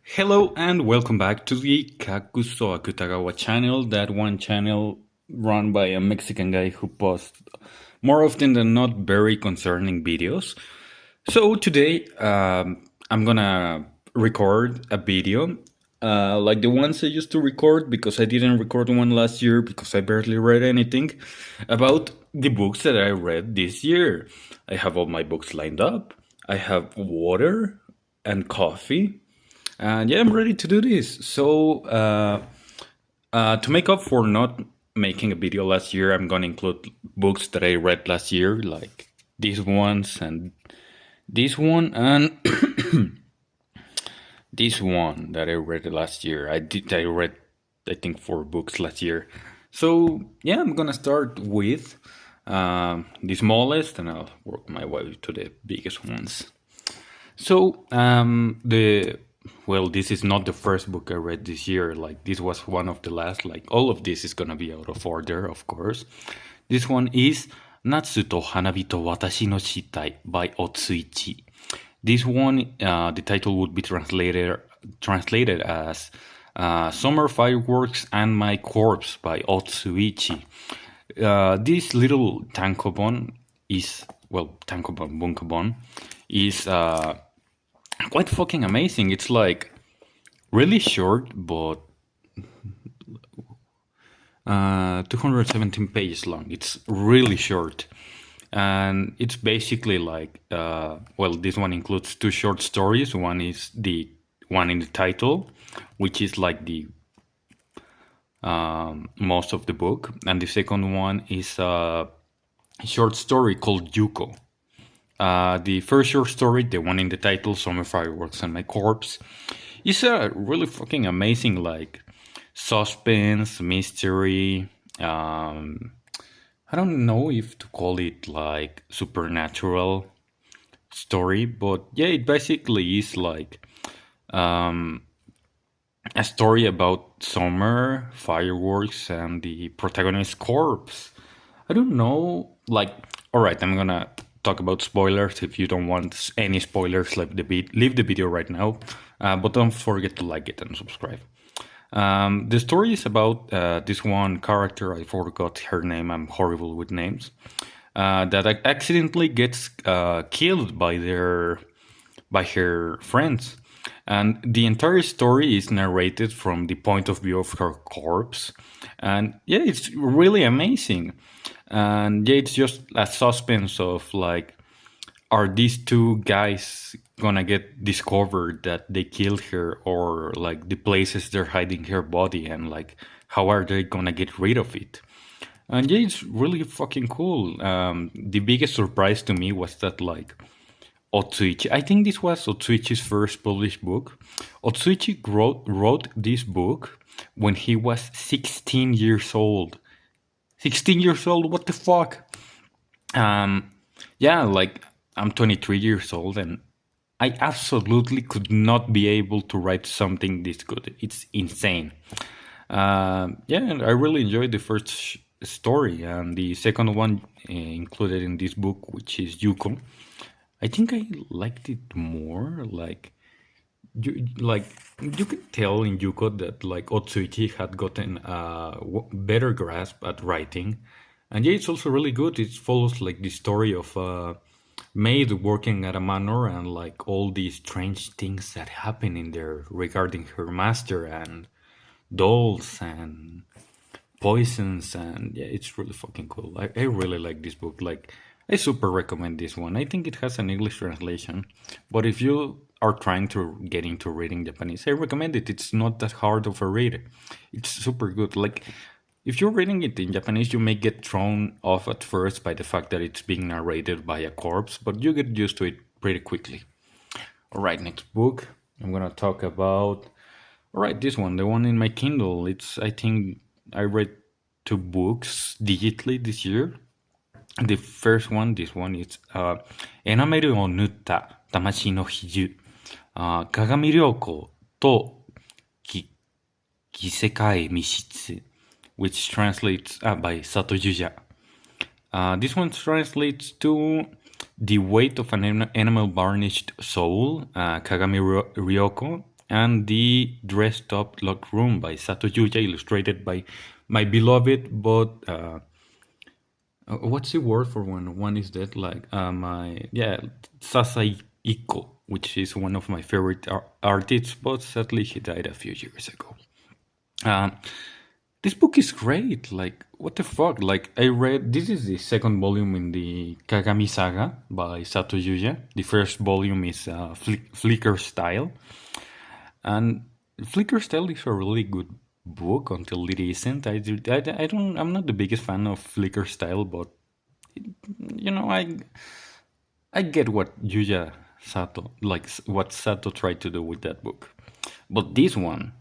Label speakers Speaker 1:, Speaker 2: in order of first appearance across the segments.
Speaker 1: Hello and welcome back to the Kakuso Akutagawa channel, that one channel run by a Mexican guy who posts more often than not very concerning videos. So today I'm gonna record a video like the ones I used to record because I didn't record one last year because I barely read anything about the books that I read this year. I have all my books lined up. I have water and coffee. And yeah, I'm ready to do this. So, to make up for not making a video last year, I'm gonna include books that I read last year, like these ones and this one and this one that I read last year. I read, I think, 4 books last year. So yeah, I'm gonna start with the smallest, and I'll work my way to the biggest ones. So this is not the first book I read this year. Like, this was one of the last. Like, all of this is gonna be out of order, of course. This one is Natsu to Hanabi to Watashi no Shitai by Otsuichi. This one, the title would be translated as Summer Fireworks and My Corpse by Otsuichi. This little tankobon is, bunkobon, is quite fucking amazing. It's like really short, but 217 pages long. It's really short. And it's basically like, this one includes 2 short stories. One is the one in the title, which is like the most of the book. And the second one is a short story called Yuko. The first short story, the one in the title, Summer Fireworks and My Corpse, is a really fucking amazing, like, suspense, mystery. I don't know if to call it like supernatural story, but yeah, it basically is like a story about summer, fireworks, and the protagonist's corpse. I don't know, like, alright, I'm gonna talk about spoilers. If you don't want any spoilers, leave the video right now, but don't forget to like it and subscribe. The story is about this one character, I forgot her name, I'm horrible with names, that accidentally gets killed by her friends. And the entire story is narrated from the point of view of her corpse. And yeah, it's really amazing. And yeah, it's just a suspense of like, are these 2 guys gonna get discovered that they killed her, or like the places they're hiding her body, and like how are they gonna get rid of it? And yeah, it's really fucking cool. The biggest surprise to me was that, like, Otsuichi, I think this was Otsuichi's first published book. Otsuichi wrote this book when he was 16 years old. 16 years old, what the fuck? Yeah, like, I'm 23 years old and I absolutely could not be able to write something this good. It's insane. And I really enjoyed the first story, and the second one included in this book, which is Yuko. I think I liked it more. Like you could tell in Yuko that like Otsuichi had gotten a better grasp at writing, and yeah, it's also really good. It follows like the story of maid working at a manor, and like all these strange things that happen in there regarding her master, and dolls and poisons, and yeah, it's really fucking cool. I really like this book. Like, I super recommend this one. I think it has an English translation, but if you are trying to get into reading Japanese, I recommend it. It's not that hard of a read. It's super good. Like, if you're reading it in Japanese, you may get thrown off at first by the fact that it's being narrated by a corpse, but you get used to it pretty quickly. Alright, next book. I'm gonna talk about... Alright, this one, the one in my Kindle. I think I read 2 books digitally this year. The first one, this one, is Enamelを縫った魂の比喩、鏡良子と異世界密室, which translates by Satou Yuuya. This one translates to The Weight of an Enamel-varnished Soul, Kagami Ryoko, and The Dressed Up Locked Room by Satou Yuuya, illustrated by my beloved, but what's the word for one? One is that like my yeah Sasaiko, which is one of my favorite artists, but sadly he died a few years ago. Um, this book is great. Like, what the fuck? Like, I read this is the second volume in the Kagami Saga by Satou Yuuya. The first volume is Flicker Style, and Flicker Style is a really good book until it isn't. I don't. I'm not the biggest fan of Flicker Style, but you know, I get what Yuya Sato like what Sato tried to do with that book, but this one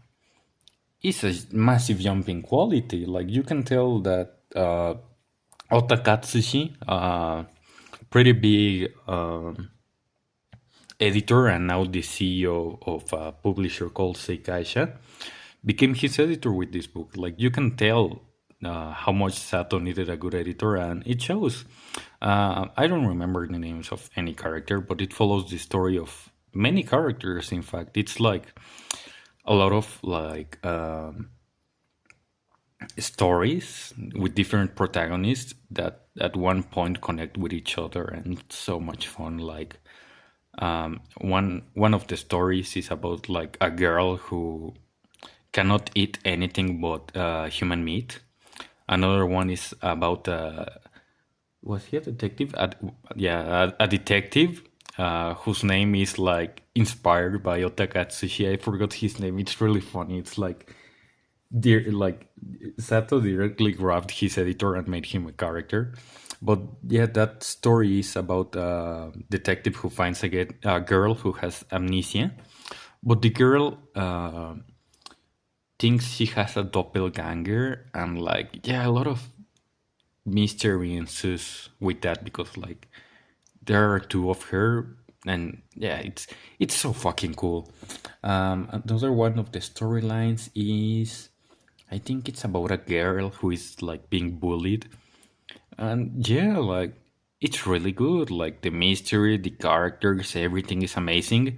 Speaker 1: is a massive jump in quality. Like you can tell that Otsuichi, pretty big editor and now the CEO of a publisher called Sekai, became his editor with this book. Like you can tell how much Sato needed a good editor, and it shows. I don't remember the names of any character, but it follows the story of many characters. In fact, it's like a lot of like stories with different protagonists that at one point connect with each other, and it's so much fun. Like one of the stories is about like a girl who cannot eat anything but human meat. Another one is about was he a detective? A detective whose name is like inspired by Otsuichi. I forgot his name. It's really funny. It's like like Sato directly grabbed his editor and made him a character. But yeah, that story is about a detective who finds a girl who has amnesia, but the girl thinks she has a doppelganger, and like yeah, a lot of mystery ensues with that because like there are two of her, and yeah, it's so fucking cool. Another one of the storylines is I think it's about a girl who is like being bullied, and yeah, like it's really good. Like the mystery, the characters, everything is amazing.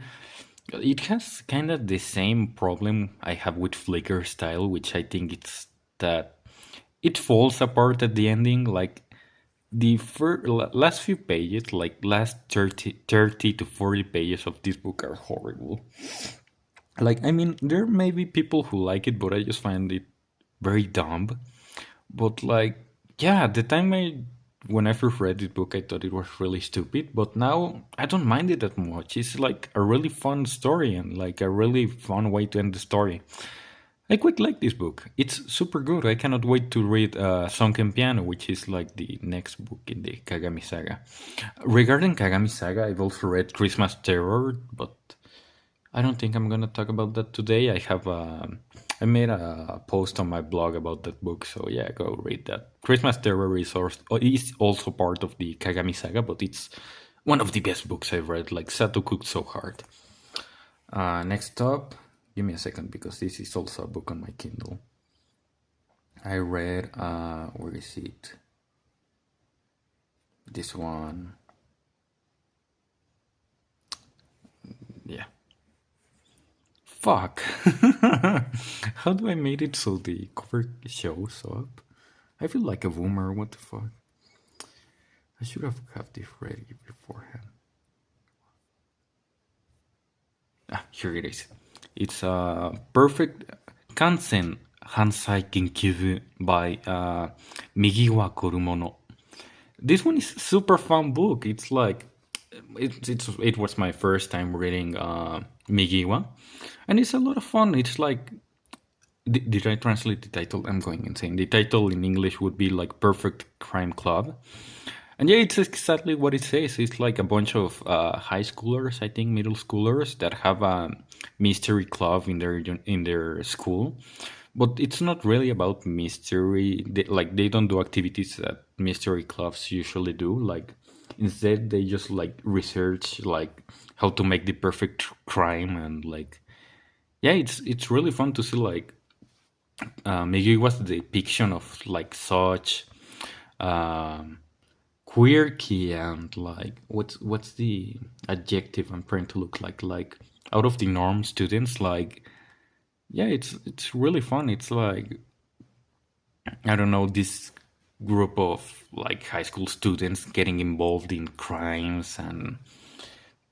Speaker 1: It has kind of the same problem I have with Flicker Style, which I think it's that it falls apart at the ending. Like the last few pages, like last 30 to 40 pages of this book are horrible. Like, I mean, there may be people who like it, but I just find it very dumb. But like, yeah, at the time when I first read this book, I thought it was really stupid. But now I don't mind it that much. It's like a really fun story and like a really fun way to end the story. I quite like this book. It's super good. I cannot wait to read Sunken Piano, which is like the next book in the Kagami Saga. Regarding Kagami Saga, I've also read Christmas Terror, but I don't think I'm gonna talk about that today. I made a post on my blog about that book, so yeah, go read that. Christmas Terror is also part of the Kagami Saga, but it's one of the best books I've read. Like Sato cooked so hard. Next up, give me a second because this is also a book on my Kindle. I read where is it? This one. Yeah. Fuck. How do I make it so the cover shows up? I feel like a boomer. What the fuck? I should have this ready beforehand. Here it is. It's Perfect Kansen Hansai Kinkyubu by Migiwa Korumono. This one is a super fun book. It's like it was my first time reading Migiwa, and it's a lot of fun. It's like did I translate the title? I'm going insane. The title in English would be like Perfect Crime Club. And yeah, it's exactly what it says. It's like a bunch of high schoolers, I think middle schoolers, that have a mystery club in their school. But it's not really about mystery. They don't do activities that mystery clubs usually do. Like instead, they just like research like how to make the perfect crime, and like yeah, it's really fun to see like maybe it was the depiction of like such. Quirky and like what's the adjective I'm trying to look like out of the norm students. Like, yeah, it's really fun. It's like, I don't know, this group of like high school students getting involved in crimes and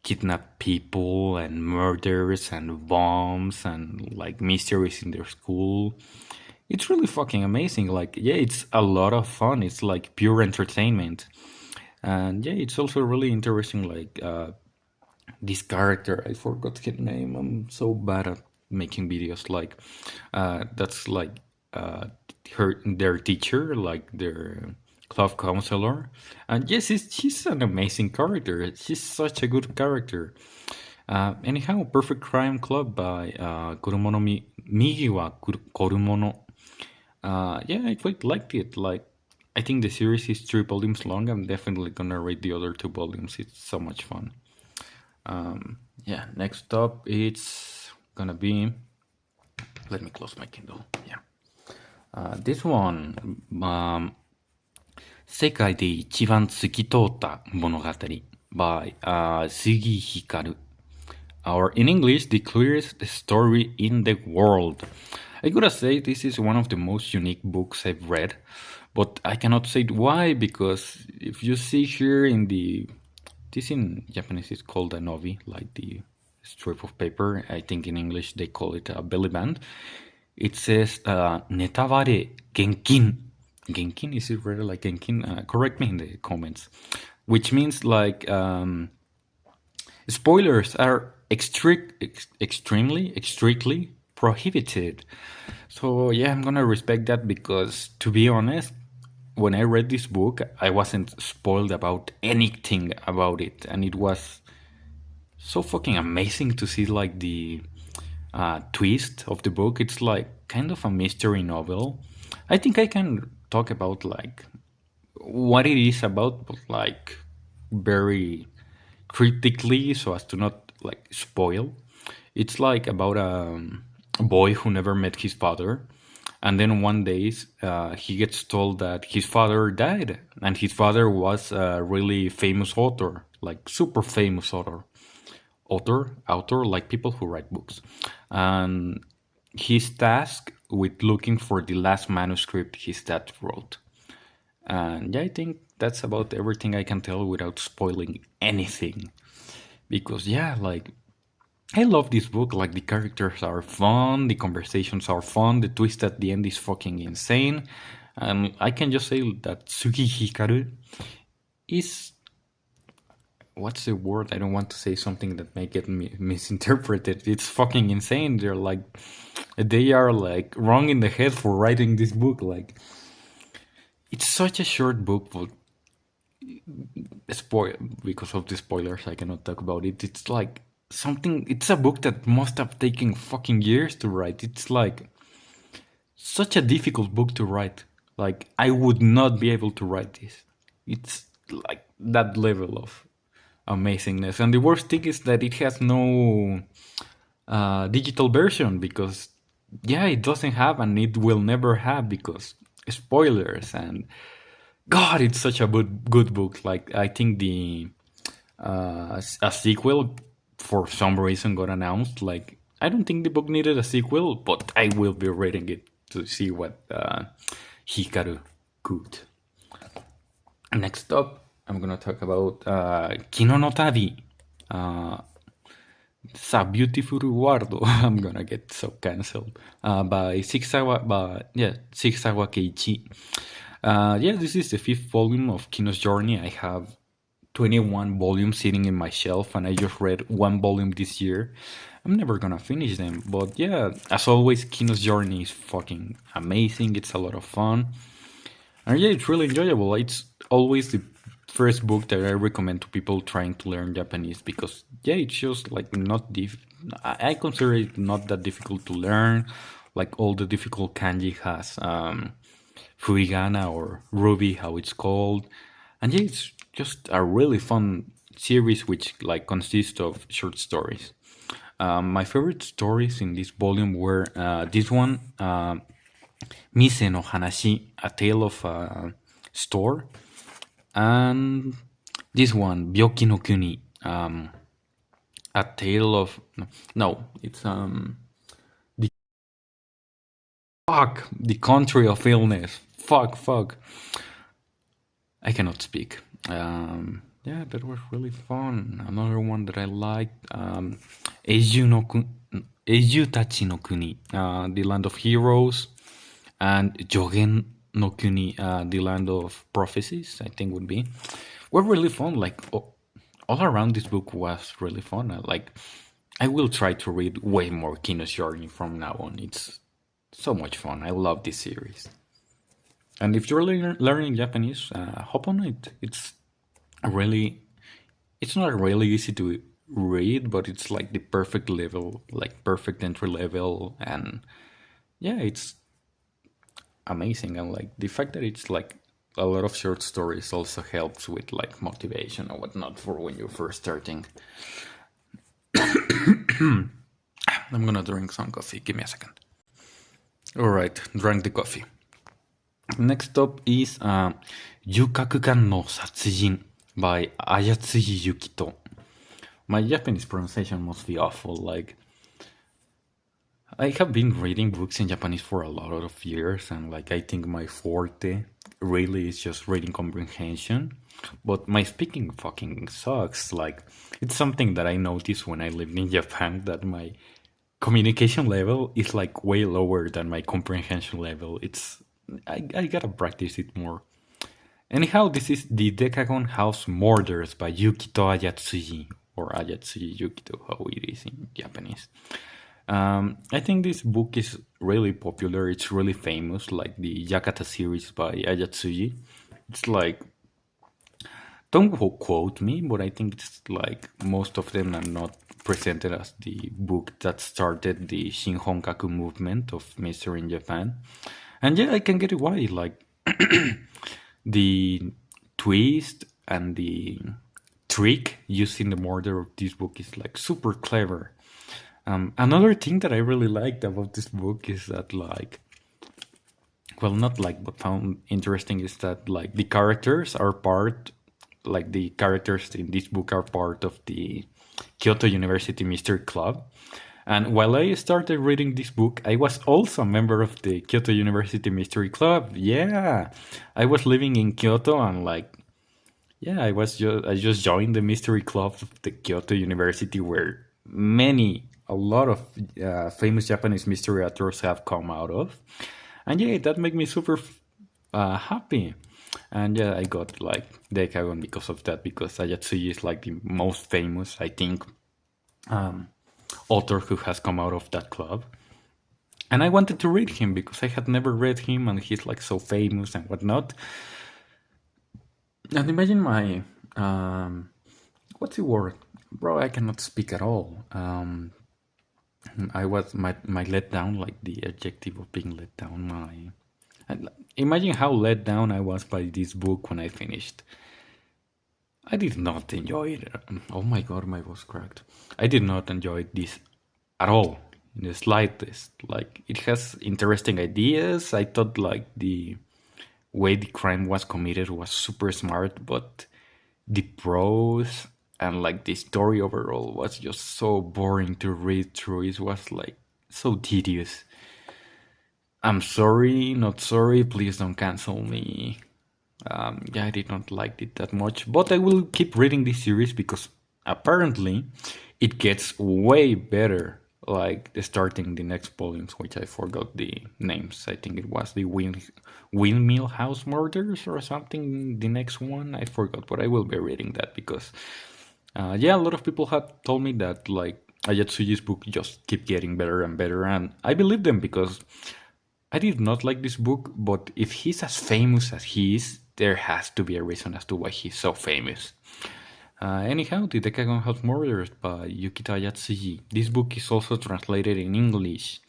Speaker 1: kidnap people and murders and bombs and like mysteries in their school. It's really fucking amazing. Like, yeah, it's a lot of fun. It's like pure entertainment. And yeah, it's also really interesting. Like, this character, I forgot his name. I'm so bad at making videos. Like, that's like their teacher, like their club counselor. And yes, she's an amazing character. She's such a good character. Anyhow, Perfect Crime Club by Korumono Migiwa Korumono. Yeah, I quite liked it. Like, I think the series is 3 volumes long. I'm definitely gonna read the other 2 volumes. It's so much fun. Yeah, next up it's gonna be. Let me close my Kindle. Yeah, this one, Sekai de ichiban tsukitota monogatari by Sugii Hikaru. Or in English, the clearest story in the world. I gotta say, this is one of the most unique books I've read, but I cannot say why, because if you see here in the. This in Japanese is called a novi, like the strip of paper. I think in English they call it a belly band. It says netaware genkin. Genkin, is it really like genkin? Correct me in the comments. Which means like spoilers are extremely, strictly prohibited. So yeah, I'm gonna respect that, because to be honest, when I read this book, I wasn't spoiled about anything about it, and it was so fucking amazing to see like the twist of the book. It's like kind of a mystery novel. I think I can talk about like what it is about, but like very critically, so as to not like spoil. It's like about a boy who never met his father, and then one day he gets told that his father died, and his father was a really famous author, like super famous author, like people who write books, and he's tasked with looking for the last manuscript his dad wrote. And yeah, I think that's about everything I can tell without spoiling anything. Because yeah, like I love this book. Like the characters are fun, the conversations are fun, the twist at the end is fucking insane. And I can just say that Sugii Hikaru is, what's the word? I don't want to say something that may get misinterpreted. It's fucking insane. They are like wrong in the head for writing this book. Like, it's such a short book, but because of the spoilers, I cannot talk about it. It's like something. It's a book that must have taken fucking years to write. It's like such a difficult book to write. Like, I would not be able to write this. It's like that level of amazingness. And the worst thing is that it has no digital version, because yeah, it doesn't have, and it will never have, because spoilers. And God, it's such a good book. Like, I think the a sequel for some reason got announced. Like, I don't think the book needed a sequel, but I will be reading it to see what Hikaru could. Next up, I'm gonna talk about Kino no Tabi. It's a beautiful world. I'm gonna get so cancelled. By Sigsawa Keiichi. Yeah, this is the 5th volume of Kino's journey. I have 21 volumes sitting in my shelf, and I just read 1 volume this year. I'm never gonna finish them, but yeah, as always, Kino's journey is fucking amazing. It's a lot of fun, and yeah, it's really enjoyable. It's always the first book that I recommend to people trying to learn Japanese, because yeah, it's just like not I consider it not that difficult to learn. Like, all the difficult kanji has furigana or ruby, how it's called, and yeah, it's just a really fun series which like consists of short stories. My favorite stories in this volume were this one, Mise no Hanashi, A Tale of a Store, and this one, Byoki no Kuni, A Tale of no, it's the the Country of Illness. Fuck. I cannot speak. Yeah, that was really fun. Another one that I liked, Eiju Tachi no Kuni, the Land of Heroes, and Jogen no Kuni, the Land of Prophecies, I think would be. Were really fun. Like all around, this book was really fun. I will try to read way more Kino's Journey from now on. It's so much fun. I love this series. And if you're learning Japanese, hop on it. It's not really easy to read, but it's like the perfect level, like perfect entry level, and yeah, it's amazing. And like the fact that it's like a lot of short stories also helps with like motivation or whatnot for when you're first starting. I'm gonna drink some coffee. Give me a second. All right, drank the coffee. Next up is Yukakukan no Satsujin by Ayatsuji Yukito. My Japanese pronunciation must be awful. Like, I have been reading books in Japanese for a lot of years, and like I think my forte really is just reading comprehension. But my speaking fucking sucks. Like, it's something that I noticed when I lived in Japan, that my communication level is like way lower than my comprehension level. I gotta practice it more. Anyhow, this is the Decagon House Murders by Yukito Ayatsuji, or Ayatsuji Yukito, how it is in Japanese. I think this book is really popular. It's really famous, like the Yakata series by Ayatsuji. It's like, don't quote me, but I think it's like most of them are not presented as the book that started the Shinhonkaku movement of mystery in Japan. And yeah, I can get it why. Like, the twist and the trick used in the murder of this book is like super clever. Another thing that I really liked about this book is that, like, well, not like, but found interesting is that like the characters are the characters in this book are part of the Kyoto University Mystery Club. And while I started reading this book, I was also a member of the Kyoto University Mystery Club. Yeah, I was living in Kyoto, and like, yeah, I just joined the mystery club of the Kyoto University, where a lot of famous Japanese mystery authors have come out of. And yeah, that made me super happy. And yeah, I got like Decagon because of that, because Ayatsuji is like the most famous, I think, author who has come out of that club. And I wanted to read him because I had never read him, and he's like so famous and whatnot. And imagine my what's the word? Bro, I cannot speak at all. I was my let down, like the adjective of being let down. Imagine how let down I was by this book when I finished. I did not enjoy it. Oh my god, my voice cracked. I did not enjoy this at all, in the slightest. Like, it has interesting ideas. I thought like the way the crime was committed was super smart, but the prose and like the story overall was just so boring to read through. It was like so tedious. I'm sorry, not sorry, please don't cancel me. Yeah, I did not like it that much, but I will keep reading this series because apparently it gets way better. Like starting the next volumes, which I forgot the names. I think it was the Windmill House Murders or something. The next one I forgot, but I will be reading that because, yeah, a lot of people have told me that like Ayatsuji's book just keep getting better and better, and I believe them because I did not like this book. But if he's as famous as he is, there has to be a reason as to why he's so famous. Anyhow, The Decagon House Murders by Yukito Ayatsuji. This book is also translated in English.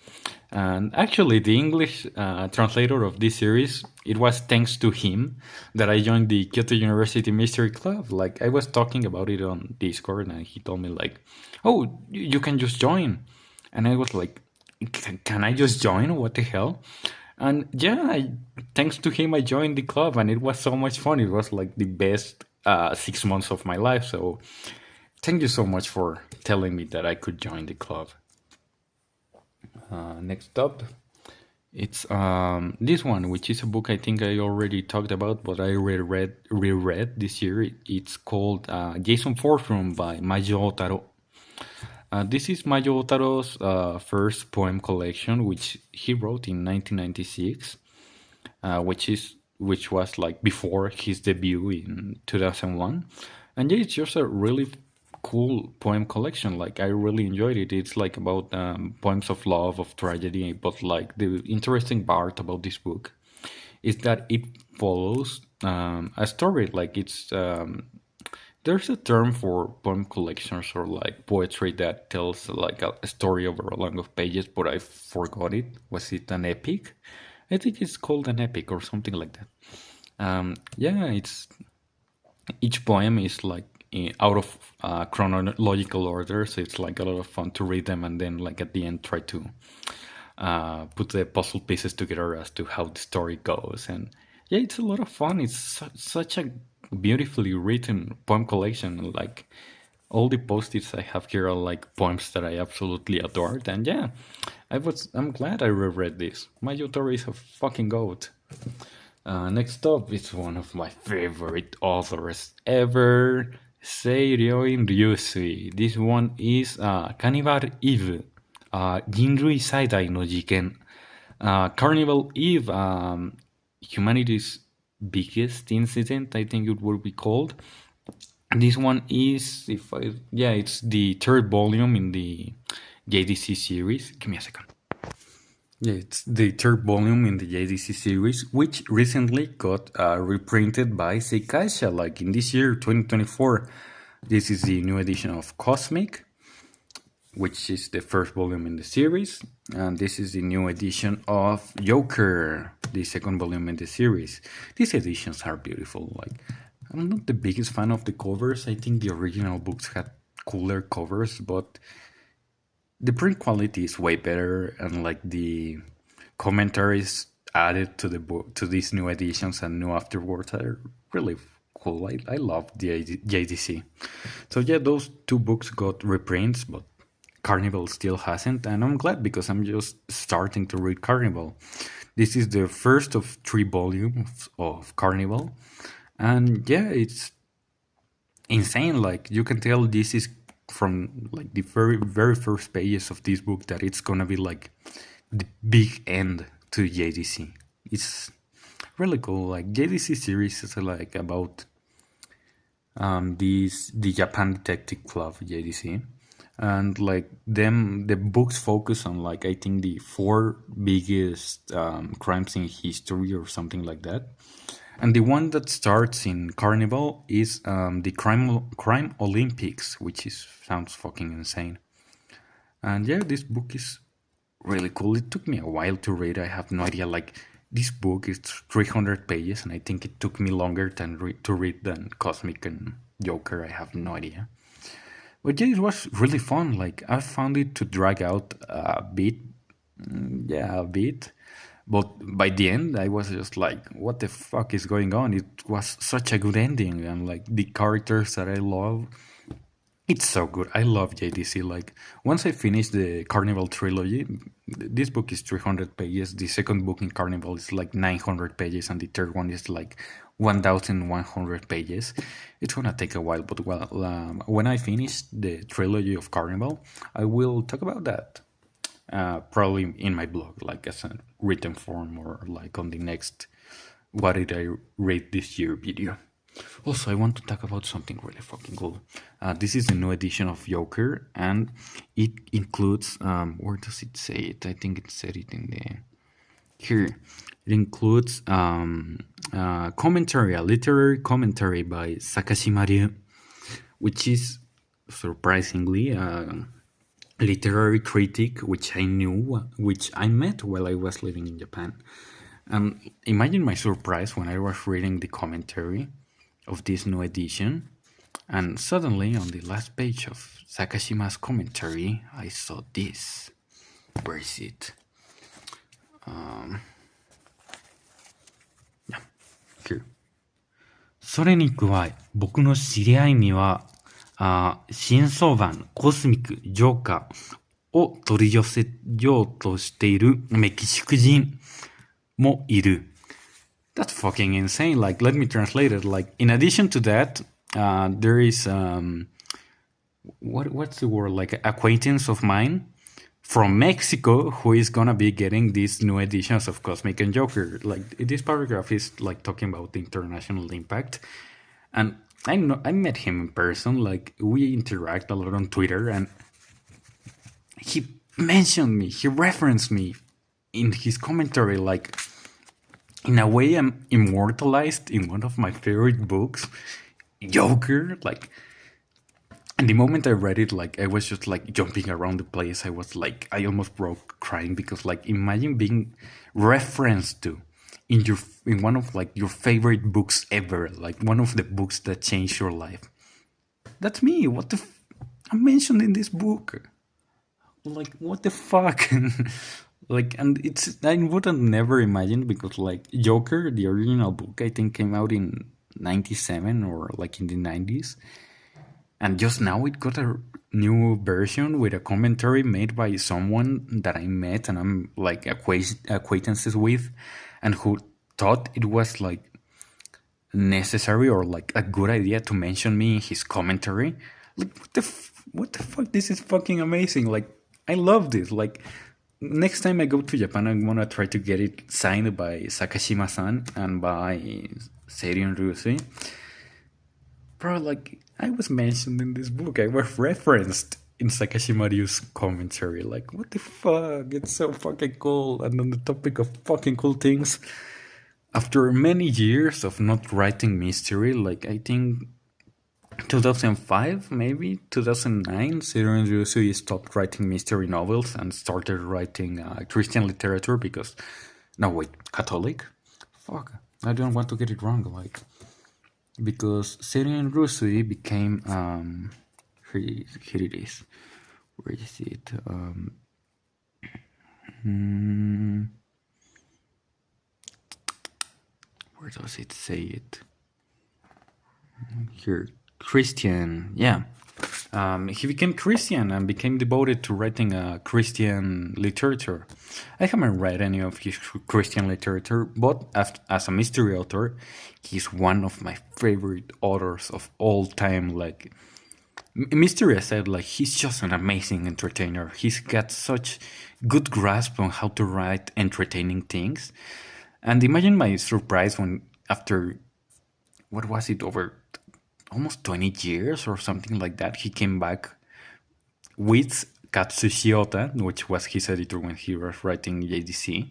Speaker 1: And actually, the English translator of this series, it was thanks to him that I joined the Kyoto University Mystery Club. Like, I was talking about it on Discord, and he told me like, oh, you can just join. And I was like, can I just join? What the hell? And yeah, thanks to him, I joined the club, and it was so much fun. It was like the best 6 months of my life. So thank you so much for telling me that I could join the club. Next up, it's this one, which is a book I think I already talked about, but I reread this year. It's called Jason Fourthroom by Maijo Otaro. This is Maijo Otaro's first poem collection, which he wrote in 1996, which was like before his debut in 2001. And yeah, it's just a really cool poem collection. Like I really enjoyed it. It's like about poems of love, of tragedy, but like the interesting part about this book is that it follows a story. Like it's there's a term for poem collections or like poetry that tells like a story over a long of pages, but I forgot it. Was it an epic? I think it's called an epic or something like that. Yeah, it's each poem is like out of chronological order, so it's like a lot of fun to read them and then like at the end try to put the puzzle pieces together as to how the story goes. And yeah, it's a lot of fun. It's such a beautifully written poem collection. Like all the post-its I have here are like poems that I absolutely adored. And yeah, I'm glad I reread this. My Otaro is a fucking goat. Next up is one of my favorite authors ever, Seiryouin Ryuusui. This one is Carnival Eve, Jinrui Saidai no Jiken. Carnival Eve, humanity's biggest incident, I think it would be called. This one is, it's the third volume in the JDC series. Give me a second. Yeah, it's the third volume in the JDC series, which recently got reprinted by Sekai, like in this year, 2024. This is the new edition of Cosmic, which is the first volume in the series. And this is the new edition of Joker, the second volume in the series. These editions are beautiful. Like, I'm not the biggest fan of the covers. I think the original books had cooler covers, but the print quality is way better, and like the commentaries added to the book, to these new editions and new afterwards, are really cool. I love the JDC. So yeah, those two books got reprints, but Carnival still hasn't, and I'm glad because I'm just starting to read Carnival. This is the first of 3 volumes of Carnival, and yeah, it's insane. Like you can tell this is from like the very first pages of this book that it's gonna be like the big end to JDC. It's really cool. Like JDC series is like about the Japan Detective Club JDC, and like the books focus on like I think the 4 biggest crimes in history or something like that. And the one that starts in Carnival is the Crime Olympics, which sounds fucking insane. And yeah, this book is really cool. It took me a while to read. I have no idea. Like this book is 300 pages, and I think it took me longer to read than Cosmic and Joker. I have no idea. But yeah, it was really fun. Like I found it to drag out a bit. A bit. But by the end, I was just like, what the fuck is going on? It was such a good ending. And like the characters that I love, it's so good. I love JDC. Like once I finished the Carnival trilogy, this book is 300 pages. The second book in Carnival is like 900 pages. And the third one is like 1,100 pages. It's gonna take a while. But when I finish the trilogy of Carnival, I will talk about that. Probably in my blog, like as a written form or like on the next What Did I Read This Year video. Also, I want to talk about something really fucking cool. This is the new edition of Joker, and it includes, where does it say it? I think it said it in the, here. It includes commentary, a literary commentary by Sakashima Ryu, which is surprisingly literary critic, which I met while I was living in Japan. Imagine my surprise when I was reading the commentary of this new edition, and suddenly on the last page of Sakashima's commentary, I saw this. Where is it? Here. それに加え、僕の知り合いには
Speaker 2: 新相版コスミックジョーカーを取り寄せようとしているメキシコ人もいる。That's fucking insane. Like, let me translate it. Like, in addition to that, there is what's the word? Like, acquaintance of mine from Mexico who is gonna be getting these new editions of Cosmic and Joker. Like, this paragraph is like talking about the international impact, and I met him in person. Like, we interact a lot on Twitter, and he mentioned me. He referenced me in his commentary. Like, in a way, I'm immortalized in one of my favorite books, Joker. Like, and the moment I read it, like, I was just like jumping around the place. I was like, I almost broke crying because, like, imagine being referenced to in one of like your favorite books ever, like one of the books that changed your life. That's me. What the? I'm mentioned in this book. Like, what the fuck? Like, and it's, I would have never imagined, because like Joker, the original book, I think came out in 97 or like in the 90s. And just now it got a new version with a commentary made by someone that I met and I'm like acquaintances with, and who thought it was like necessary or like a good idea to mention me in his commentary. Like, what the fuck? This is fucking amazing. Like, I love this. Like, next time I go to Japan, I'm gonna try to get it signed by Sakashima-san and by Seiryouin Ryuusui. Bro, like, I was mentioned in this book. I was referenced in Sakashima Ryu's commentary. Like, what the fuck? It's so fucking cool. And on the topic of fucking cool things, after many years of not writing mystery, like, I think 2005, maybe 2009, Seiryouin Ryuusui stopped writing mystery novels and started writing Christian literature because, no wait, Catholic? Fuck, I don't want to get it wrong, like, because Seiryouin Ryuusui became, here it is, where is it, where does it say it? Here, Christian, yeah. He became Christian and became devoted to writing Christian literature. I haven't read any of his Christian literature, but as a mystery author, he's one of my favorite authors of all time. Like, mystery aside, like, he's just an amazing entertainer. He's got such good grasp on how to write entertaining things. And imagine my surprise when, after, what was it, over almost 20 years or something like that, he came back with Katsushiyota, which was his editor when he was writing JDC.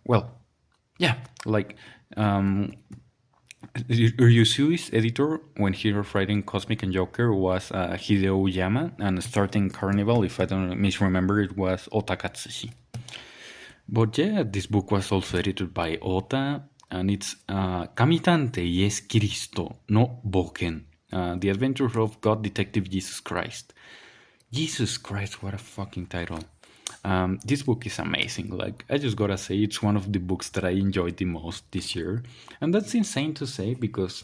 Speaker 2: Well, yeah, like, Ryusui's editor when he was writing Cosmic and Joker was Hideo Yama, and starting Carnival, if I don't misremember, it was Ota Katsushi. But yeah, this book was also edited by Ota, and it's Kamitante Yes Kiristo no Boken, The Adventures of God Detective Jesus Christ. Jesus Christ, what a fucking title. This book is amazing. Like, I just gotta say, it's one of the books that I enjoyed the most this year. And that's insane to say because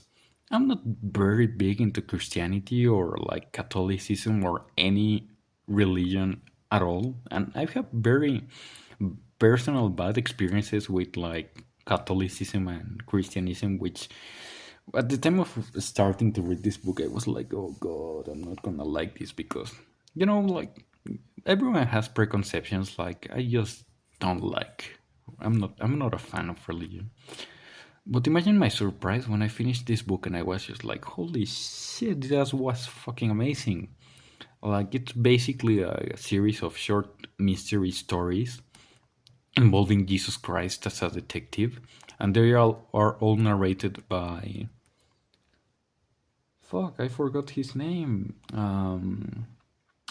Speaker 2: I'm not very big into Christianity or like Catholicism or any religion at all. And I've had very personal bad experiences with like Catholicism and Christianism, which at the time of starting to read this book, I was like, oh god, I'm not gonna like this because, you know, like, everyone has preconceptions. Like, I just don't like. I'm not a fan of religion. But imagine my surprise when I finished this book and I was just like, holy shit, that was fucking amazing. Like, it's basically a series of short mystery stories involving Jesus Christ as a detective, and they all are all narrated by, fuck, I forgot his name.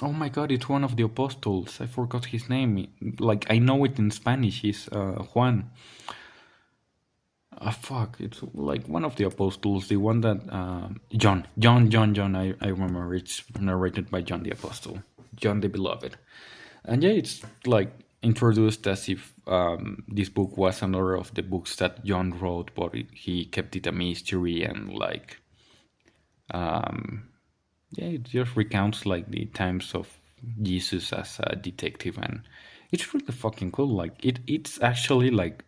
Speaker 2: Oh my god, it's one of the apostles. I forgot his name. Like, I know it in Spanish. He's Juan. Fuck, it's like one of the apostles, the one that John. I remember it's narrated by John the Apostle, John the Beloved, and yeah, it's like introduced as if this book was another of the books that John wrote, but he kept it a mystery and like
Speaker 1: yeah, it just recounts like the times of Jesus as a detective, and it's really fucking cool. Like it's actually like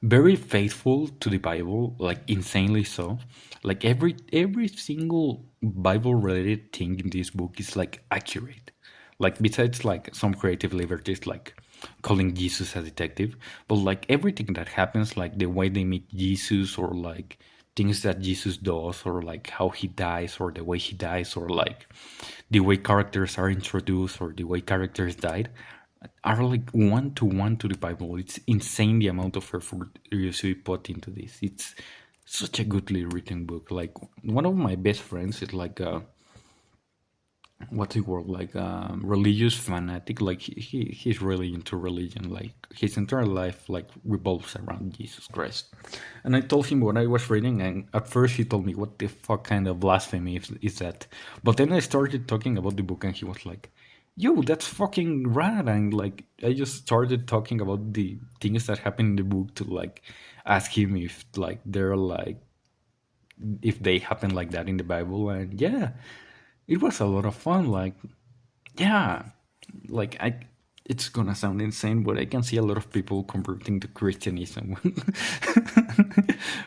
Speaker 1: very faithful to the Bible, like insanely so. Like every single Bible related thing in this book is like accurate. Like besides like some creative liberties like calling Jesus a detective, but like everything that happens, like the way they meet Jesus or like things that Jesus does or like how he dies or the way he dies or like the way characters are introduced or the way characters died are like one to the Bible. It's insane the amount of effort Ryuusui put into this. It's such a goodly written book. Like one of my best friends is like what's the word, like religious fanatic. Like he's really into religion. Like his entire life like revolves around Jesus Christ. And I told him what I was reading, and at first he told me, "What the fuck kind of blasphemy is that?" But then I started talking about the book, and he was like, "Yo, that's fucking rad!" And like I just started talking about the things that happen in the book to like ask him if like they're like if they happen like that in the Bible, and yeah, it was a lot of fun. Like, yeah, like it's gonna sound insane, but I can see a lot of people converting to Christianism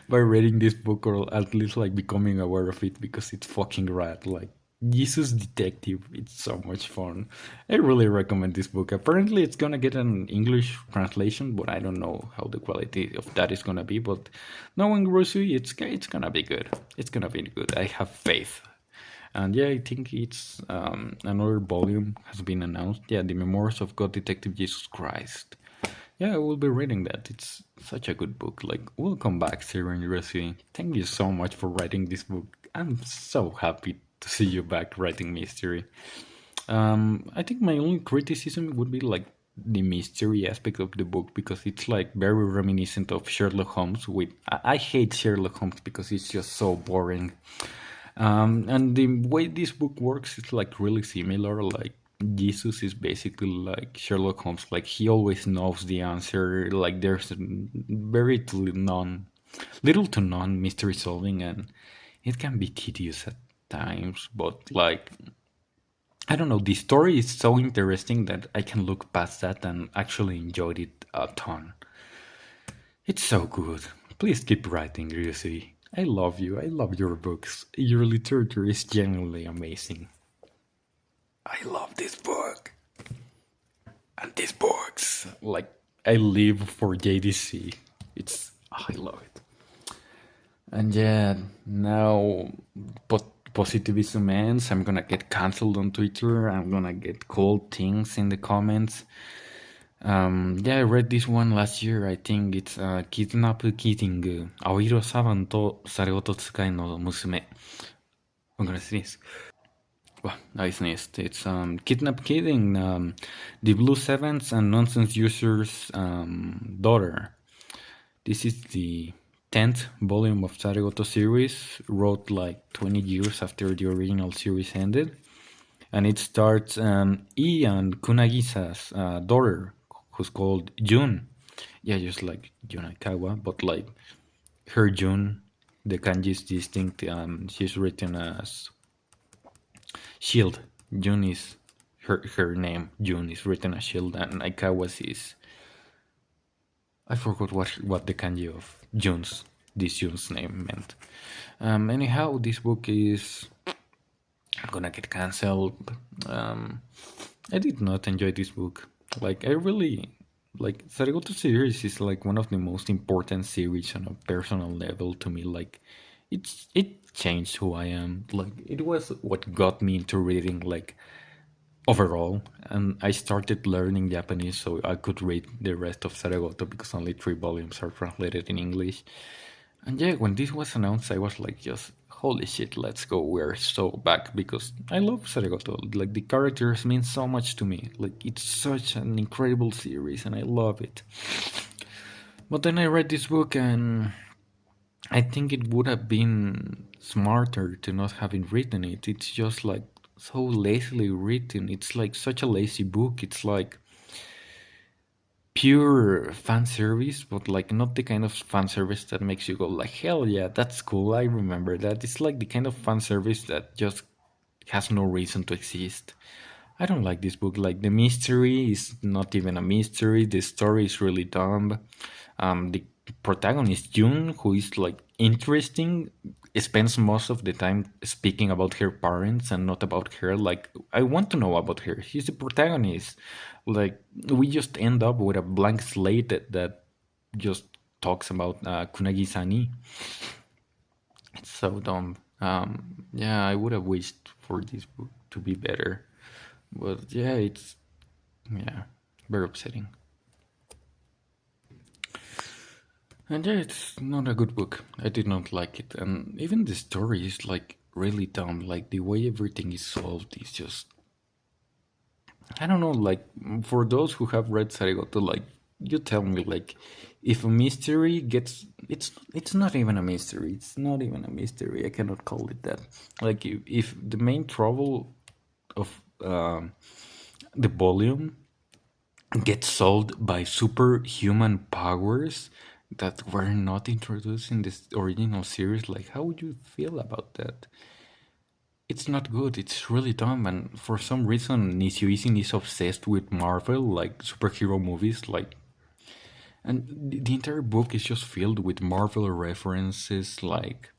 Speaker 1: by reading this book, or at least like becoming aware of it because it's fucking rad. Like, Jesus Detective, it's so much fun. I really recommend this book. Apparently, it's gonna get an English translation, but I don't know how the quality of that is gonna be. But knowing Ryuusui, it's gonna be good. It's gonna be good. I have faith. And yeah, I think it's another volume has been announced. Yeah, the Memoirs of God Detective Jesus Christ. Yeah, I will be reading that. It's such a good book. Like, welcome back, Seiryouin. Thank you so much for writing this book. I'm so happy to see you back writing mystery. I think my only criticism would be like the mystery aspect of the book because it's like very reminiscent of Sherlock Holmes. With I hate Sherlock Holmes because it's just so boring. And the way this book works is like really similar. Like Jesus is basically like Sherlock Holmes. Like he always knows the answer. Like there's very little to none mystery solving, and it can be tedious at times. But like I don't know, the story is so interesting that I can look past that and actually enjoyed it a ton. It's so good. Please keep writing, Ryuusui. I love you. I love your books. Your literature is genuinely amazing. I love this book. And these books. Like, I live for JDC. I love it. And yeah, now positivism ends. I'm gonna get cancelled on Twitter. I'm gonna get cold things in the comments. Yeah, I read this one last year. I think it's Kidnap Kidding. Aoiro Saban to Zaregoto Tsukai no Musume. I'm gonna say this. Well, I sneezed. It's Kidnap Kidding, the Blue Sevens and Nonsense User's daughter. This is the 10th volume of Zaregoto series, wrote like 20 years after the original series ended. And it starts E and Kunagisa's daughter, who's called Jun. Yeah, just like Yunakawa, but like her Jun, the kanji is distinct. She's written as Shield. Jun is her name. Jun is written as Shield, and Aikawa's is I forgot what the kanji of Jun's name meant. Anyhow, this book is gonna get cancelled. I did not enjoy this book. Like I really like Zaregoto series is like one of the most important series on a personal level to me. Like it changed who I am. Like it was what got me into reading like overall, and I started learning Japanese so I could read the rest of Zaregoto because only 3 volumes are translated in English. And yeah, when this was announced, I was like, just holy shit, let's go. We're so back because I love Zaregoto. Like the characters mean so much to me. Like it's such an incredible series, and I love it. But then I read this book, and I think it would have been smarter to not having written it. It's just like so lazily written. It's like such a lazy book. It's like pure fan service, but like not the kind of fan service that makes you go like, hell yeah, that's cool. I remember that. It's like the kind of fan service that just has no reason to exist. I don't like this book. Like the mystery is not even a mystery. The story is really dumb. The protagonist June, who is like interesting, spends most of the time speaking about her parents and not about her. Like I want to know about her. She's the protagonist. Like we just end up with a blank slate that just talks about Kunagi-sani. It's so dumb. Yeah, I would have wished for this book to be better. But yeah, it's yeah, very upsetting. And yeah, it's not a good book. I did not like it, and even the story is like really dumb. Like the way everything is solved is just I don't know. Like for those who have read Zaregoto, like you tell me, like if a mystery gets, it's not even a mystery. It's not even a mystery. I cannot call it that. Like if the main trouble of the volume gets solved by superhuman powers that were not introduced in this original series, like how would you feel about that? It's not good. It's really dumb, and for some reason, Nisio Isin is obsessed with Marvel, like superhero movies, like, and the entire book is just filled with Marvel references. Like,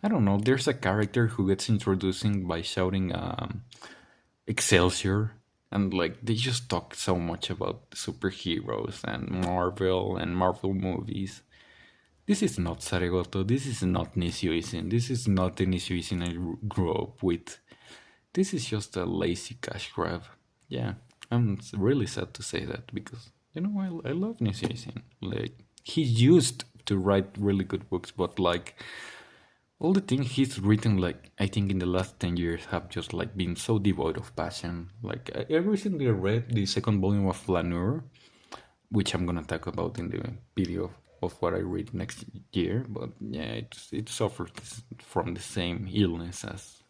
Speaker 1: I don't know. There's a character who gets introducing by shouting Excelsior, and like they just talk so much about superheroes and Marvel movies. This is not Zaregoto. This is not Nisio Isin. This is not the Nisio Isin I grew up with. This is just a lazy cash grab. Yeah, I'm really sad to say that because you know I love Nisio Isin. Like he used to write really good books, but like all the things he's written, like I think in the last 10 years, have just like been so devoid of passion. Like I recently read the second volume of Flaneur, which I'm gonna talk about in the video of what I read next year. But yeah, it suffers from the same illness as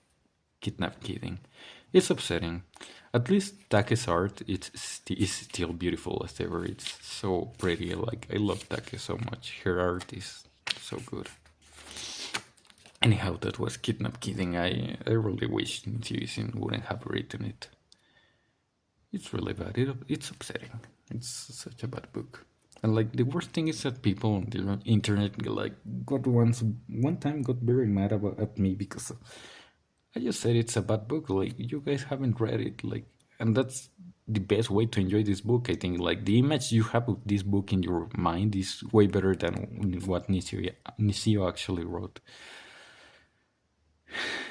Speaker 1: Kidnap Kidding. It's upsetting. At least Take's art is still beautiful as ever. It's so pretty. Like I love Take so much. Her art is so good. Anyhow, that was Kidnap Kidding. I really wish Nisio wouldn't have written it. It's really bad. It's upsetting. It's such a bad book. And like the worst thing is that people on the internet like one time got very mad at me because I just said it's a bad book. Like you guys haven't read it. Like, and that's the best way to enjoy this book. I think like the image you have of this book in your mind is way better than what Nisio actually wrote.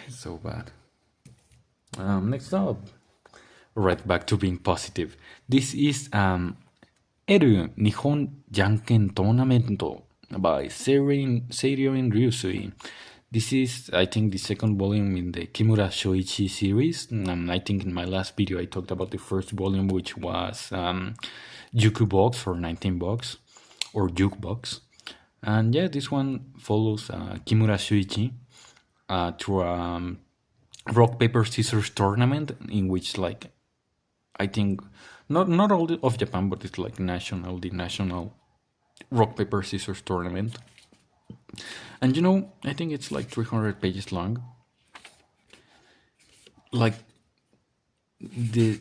Speaker 1: It's so bad. Next up, right back to being positive. This is Eru Nihon Janken Tournament by Seiryouin Ryuusui. This is, I think, the second volume in the Kimura Shoichi series. I think in my last video I talked about the first volume, which was Yuku Box or 19 Box or Juke Box. And yeah, this one follows Kimura Shoichi through a rock paper scissors tournament in which, like, I think not all of Japan, but it's like the national rock paper scissors tournament. And you know, I think it's like 300 pages long. Like the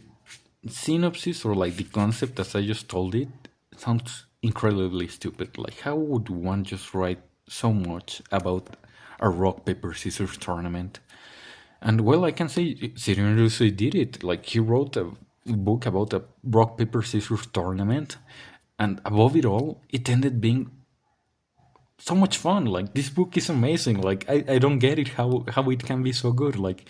Speaker 1: synopsis or like the concept as I just told it sounds incredibly stupid. Like how would one just write so much about a rock paper scissors tournament? And well, I can say Seiryouin Ryuusui did it. Like he wrote a book about a rock paper scissors tournament, and above it all, it ended being so much fun. Like this book is amazing. Like I don't get it how it can be so good. Like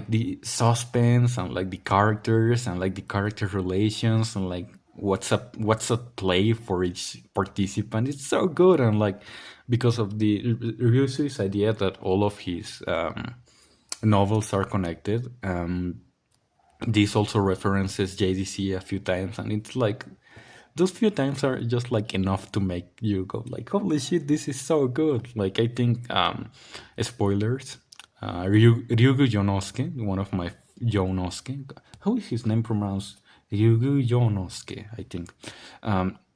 Speaker 1: the suspense and like the characters and like the character relations and like what's at play for each participant. It's so good. And like because of the Ryusui's idea that all of his novels are connected, this also references JDC a few times, and it's like those few times are just like enough to make you go like, holy shit, this is so good. Like I think spoilers, Ryugu Yonosuke, one of my Yonosuke, how is his name pronounced? Ryugu Yonosuke, I think.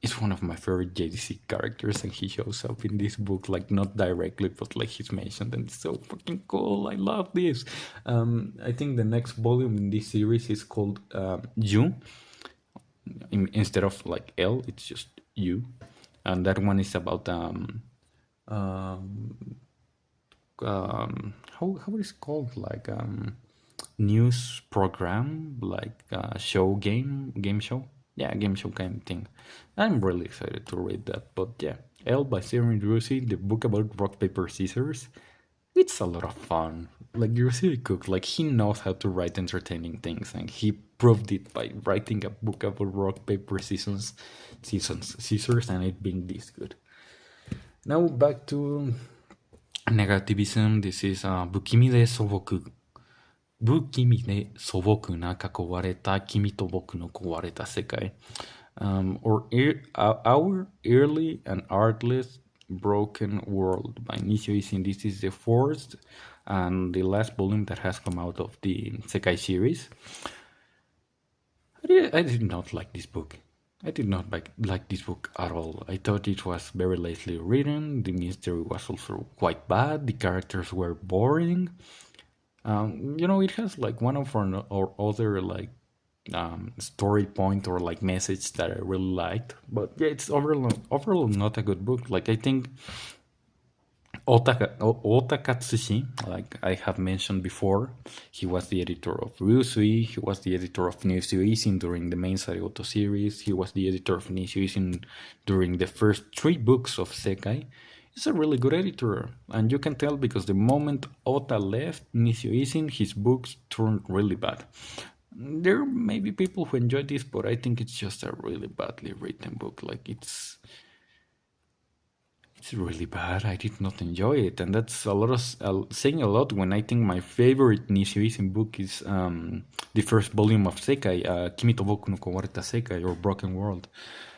Speaker 1: It's one of my favorite JDC characters, and he shows up in this book, like not directly, but like he's mentioned, and it's so fucking cool. I love this. I think the next volume in this series is called Yu. Instead of like L, it's just U, and that one is about how is it called, like news program, like show game show, yeah, game show kind of thing. I'm really excited to read that. But yeah, L by Seiryouin, the book about rock paper scissors. It's a lot of fun. Like Ryuusui Cook, like he knows how to write entertaining things, and he proved it by writing a book about rock paper scissors, and it being this good. Now back to negativism. This is 不気味で素朴。不気味で素朴な囲われた君と僕の壊れた世界。Or Our Eerie and Artless Broken World by Nisio Isin. This is the fourth and the last volume that has come out of the Sekai series. I did not like this book. I did not like this book at all. I thought it was very lazily written. The mystery was also quite bad. The characters were boring. It has like one of or other like story point or like message that I really liked. But yeah, it's overall not a good book. Like I think Ota Katsushi, like I have mentioned before, he was the editor of Ryuusui, he was the editor of Nisio Isin during the main Zaregoto series, he was the editor of Nisio Isin during the first 3 books of Sekai. He's a really good editor, and you can tell because the moment Ota left Nisio Isin, his books turned really bad. There may be people who enjoy this, but I think it's just a really badly written book. Like it's really bad. I did not enjoy it, and that's a lot of saying a lot when I think my favorite Nisio Isin book is the first volume of Sekai, Kimi to Boku no Kowareta Sekai, or Broken World.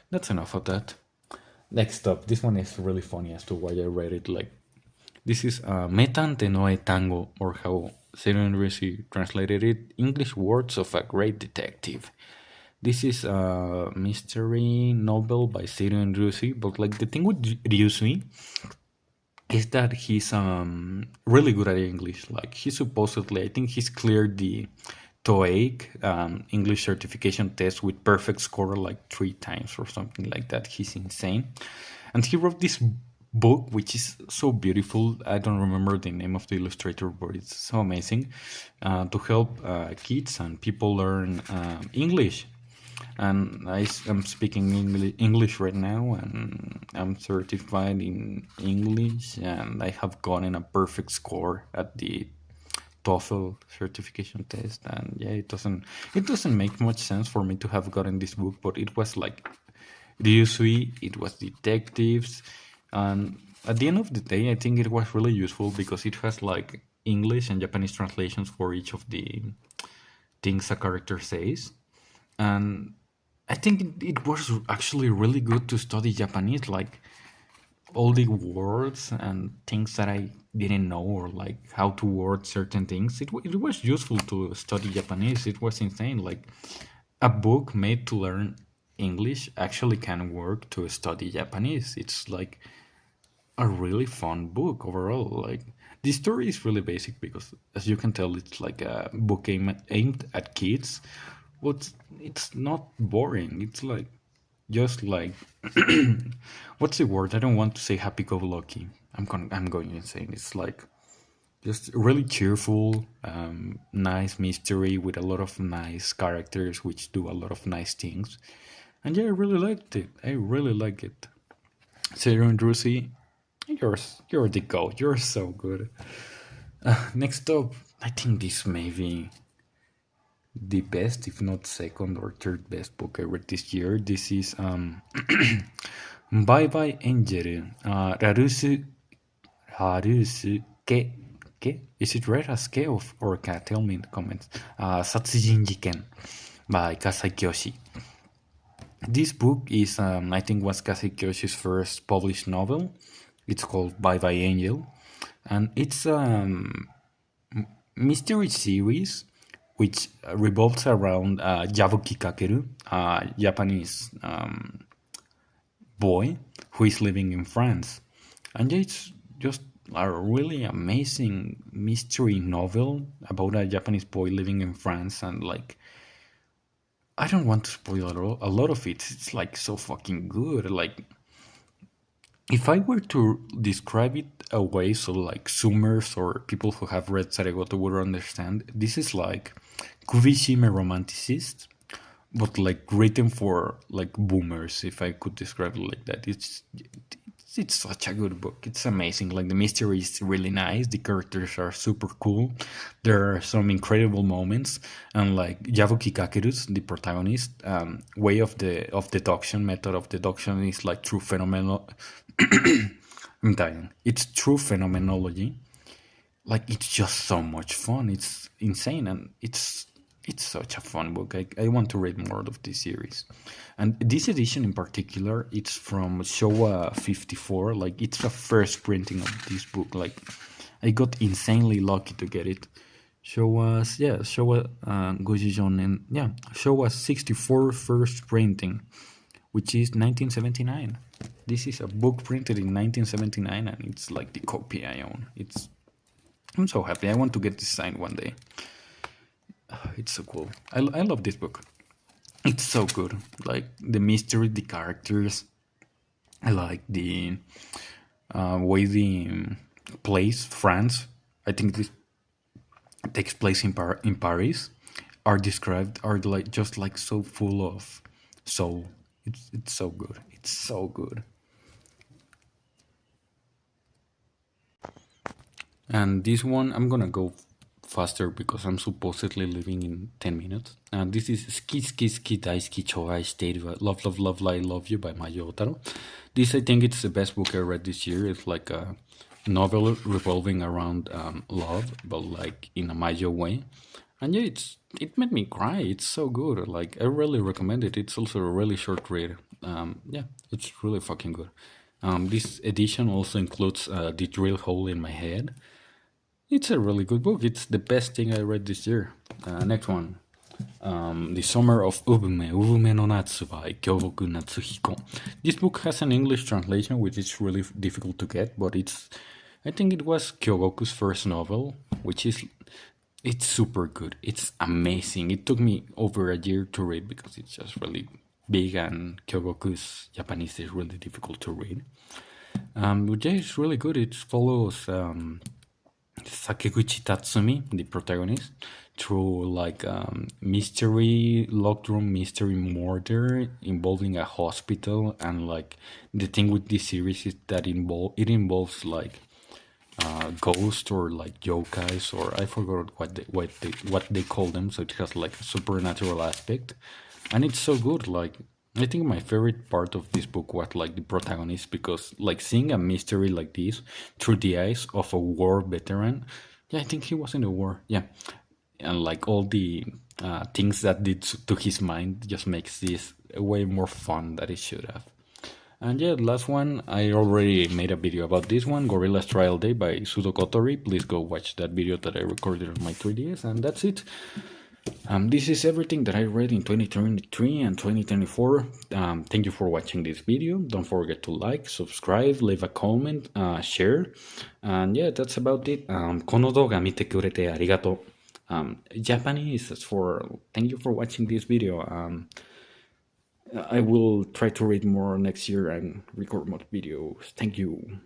Speaker 1: That's enough of that. Next up, this one is really funny as to why I read it. Like, this is Metante no e Tango, or how Seiryouin translated it, English Words of a Great Detective. This is a mystery novel by Seiryouin, but like the thing with Ryuusui is that he's really good at English. Like he supposedly, I think he's cleared the TOEIC English certification test with perfect score like 3 times or something like that. He's insane. And he wrote this book, which is so beautiful. I don't remember the name of the illustrator, but it's so amazing, to help kids and people learn English. And I'm speaking English right now, and I'm certified in English, and I have gotten a perfect score at the TOEFL certification test. And yeah, it doesn't make much sense for me to have gotten this book, but it was like Ryuusui, it was detectives, and at the end of the day, I think it was really useful because it has like English and Japanese translations for each of the things a character says. And I think it was actually really good to study Japanese, like all the words and things that I didn't know, or like how to word certain things. It was useful to study Japanese. It was insane. Like a book made to learn English actually can work to study Japanese. It's like a really fun book overall. Like the story is really basic because, as you can tell, it's like a book aimed at kids. But it's not boring. It's like just like what's the word? I don't want to say happy-go-lucky. I'm going insane. It's like just really cheerful, nice mystery with a lot of nice characters which do a lot of nice things. And yeah, I really liked it. I really like it. Seiryouin, you're the goat. You're so good. Next up, I think this may be the best, if not second or third best book I read this year. This is Bye Bye Angel, Harusuke. Is it read as Ke or Ka? Tell me in the comments. Satsujin Jiken by Kasai Kyoshi. This book is, I think, was Kasai Kyoshi's first published novel. It's called Bye Bye Angel, and it's a mystery series
Speaker 2: which revolves around Yabuki Kakeru, a Japanese boy who is living in France. And it's just a really amazing mystery novel about a Japanese boy living in France. And like, I don't want to spoil a lot of it. It's like so fucking good. Like, if I were to describe it a way so like Zoomers or people who have read Zaregoto would understand, this is like Kubishime romanticist, but like written for like boomers, if I could describe it like that. It's such a good book. It's amazing. Like the mystery is really nice. The characters are super cool. There are some incredible moments, and like Yabuki Kakeru's the protagonist, way of the deduction method of deduction is like through phenomenal. I'm dying. It's true phenomenology. Like it's just so much fun. It's insane, and it's such a fun book. I want to read more of this series. And this edition in particular, it's from Showa 54. Like it's the first printing of this book. Like I got insanely lucky to get it. Showa Gojijon, and yeah, Showa 64 first printing, which is 1979. This is a book printed in 1979, and it's like the copy I own. I'm so happy. I want to get this signed one day. It's so cool. I love this book. It's so good. Like the mystery, the characters. I like the way the place, France. I think this takes place in Paris. Are described are like just like so full of soul. It's so good. It's so good. And this one, I'm gonna go faster because I'm supposedly leaving in 10 minutes. And this is Ski Ski Ski Daisuki Chogai State Love Love Love I Love You by Maijo Otaro. This, I think it's the best book I read this year. It's like a novel revolving around love, but like in a Maijo way. And yeah, it made me cry. It's so good. Like I really recommend it. It's also a really short read. Yeah, it's really fucking good. This edition also includes The Drill Hole in My Head. It's a really good book. It's the best thing I read this year. Next one. The Summer of Ubume, Ubume no Natsu by Kyogoku Natsuhiko. This book has an English translation, which is really difficult to get, but I think it was Kyogoku's first novel, it's super good. It's amazing. It took me over a year to read because it's just really big, and Kyogoku's Japanese is really difficult to read. But yeah, it's really good. It follows Sakeguchi Tatsumi, the protagonist, through like mystery, locked room mystery murder involving a hospital. And like the thing with this series is that it involves like ghosts or like yokais, or I forgot what they call them. So it has like a supernatural aspect, and it's so good. Like I think my favorite part of this book was like the protagonist, because like seeing a mystery like this through the eyes of a war veteran. Yeah, I think he was in the war. Yeah, and like all the things that did to his mind just makes this way more fun than it should have. And yeah, last one, I already made a video about this one, Gorilla's Trial Day by Sudo Kotori. Please go watch that video that I recorded on my 3DS, and that's it. This is everything that I read in 2023 and 2024. Thank you for watching this video. Don't forget to like, subscribe, leave a comment, share. And yeah, that's about it. この動画見てくれてありがとう. Japanese is for thank you for watching this video. I will try to read more next year and record more videos. Thank you.